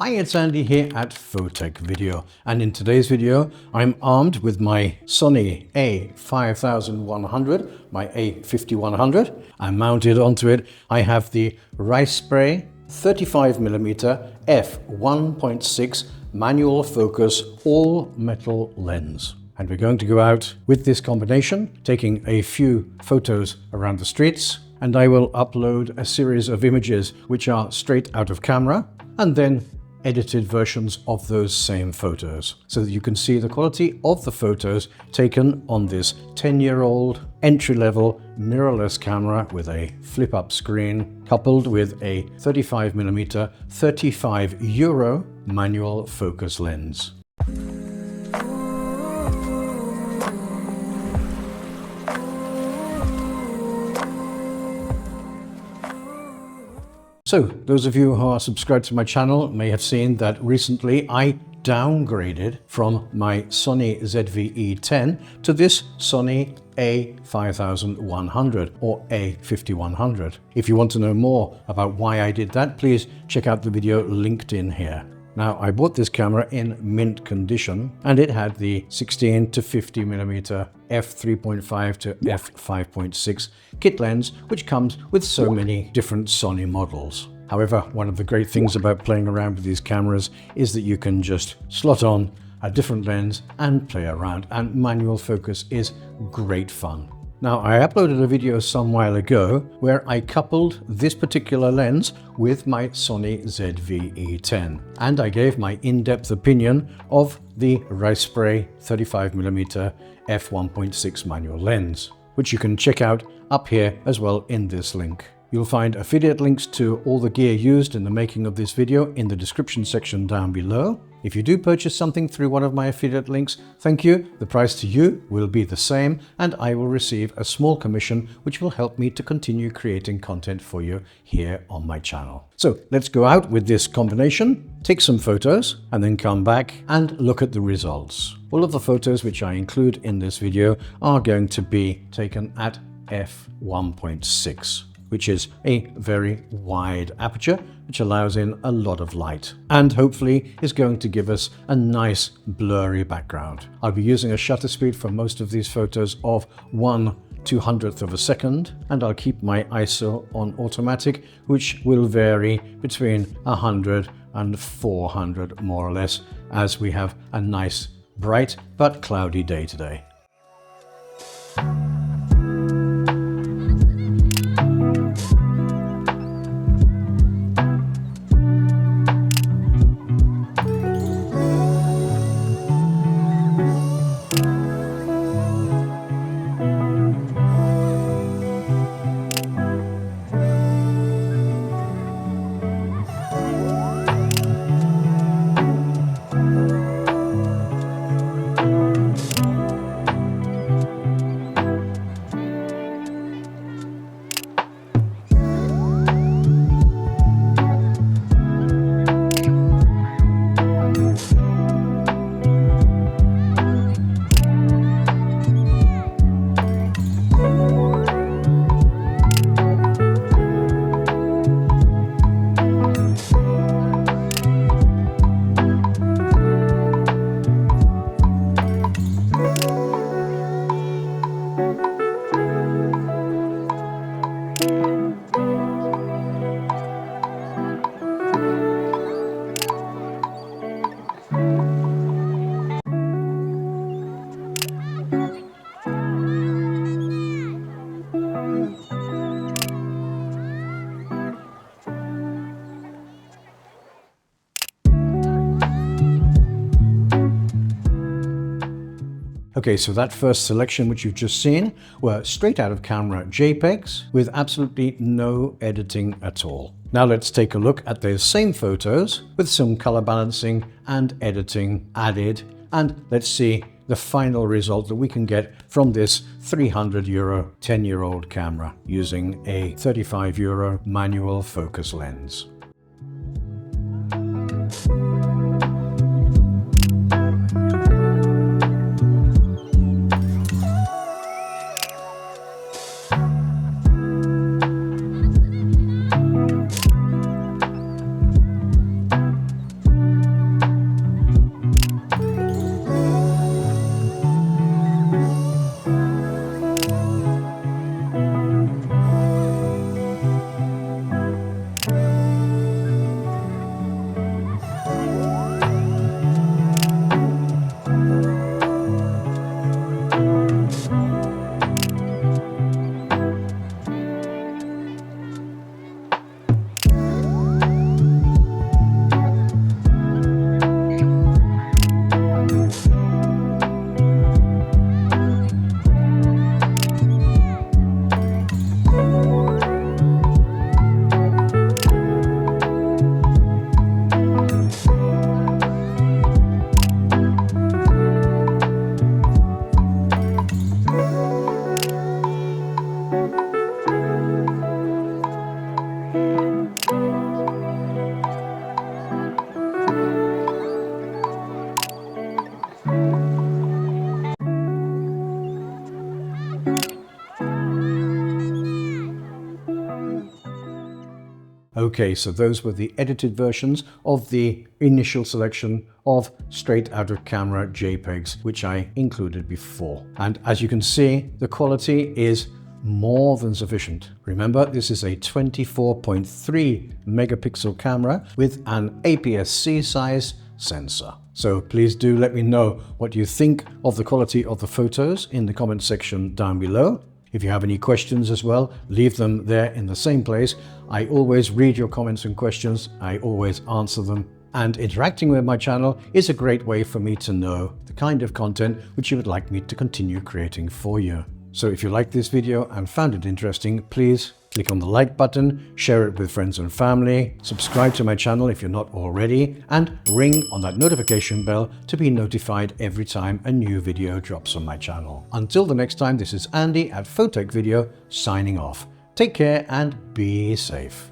Hi, it's Andy here at Photech Video, and in today's video I'm armed with my Sony A5100, my A5100. I'm mounted onto it. I have the Risepray 35mm F1.6 manual focus all metal lens. And we're going to go out with this combination, taking a few photos around the streets, and I will upload a series of images which are straight out of camera and then edited versions of those same photos, so that you can see the quality of the photos taken on this 10-year-old entry-level mirrorless camera with a flip-up screen coupled with a 35mm €35 manual focus lens. So, those of you who are subscribed to my channel may have seen that recently I downgraded from my Sony ZV-E10 to this Sony A5100 or A5100. If you want to know more about why I did that, please check out the video linked in here. Now, I bought this camera in mint condition, and it had the 16 to 50mm f3.5 to f5.6 kit lens, which comes with so many different Sony models. However, one of the great things about playing around with these cameras is that you can just slot on a different lens and play around, and manual focus is great fun. Now, I uploaded a video some while ago where I coupled this particular lens with my Sony ZV-E10, and I gave my in-depth opinion of the Risepray 35mm f1.6 manual lens, which you can check out up here as well in this link. You'll find affiliate links to all the gear used in the making of this video in the description section down below. If you do purchase something through one of my affiliate links, thank you. The price to you will be the same, and I will receive a small commission which will help me to continue creating content for you here on my channel. So let's go out with this combination, take some photos, and then come back and look at the results. All of the photos which I include in this video are going to be taken at f1.6. which is a very wide aperture, which allows in a lot of light, and hopefully is going to give us a nice blurry background. I'll be using a shutter speed for most of these photos of 1/200th of a second, and I'll keep my ISO on automatic, which will vary between 100 and 400 more or less, as we have a nice bright but cloudy day today. Okay, so that first selection which you've just seen were straight out of camera JPEGs with absolutely no editing at all. Now let's take a look at those same photos with some color balancing and editing added, and let's see the final result that we can get from this €300 10-year-old camera using a €35 manual focus lens. Okay, so those were the edited versions of the initial selection of straight out of camera JPEGs, which I included before. And as you can see, the quality is more than sufficient. Remember, this is a 24.3 megapixel camera with an APS-C size sensor. So please do let me know what you think of the quality of the photos in the comment section down below. If you have any questions as well, leave them there in the same place. I always read your comments and questions. I always answer them. And interacting with my channel is a great way for me to know the kind of content which you would like me to continue creating for you. So if you liked this video and found it interesting, please click on the like button, share it with friends and family, subscribe to my channel if you're not already, and ring on that notification bell to be notified every time a new video drops on my channel. Until the next time, this is Andy at Photech Video signing off. Take care and be safe.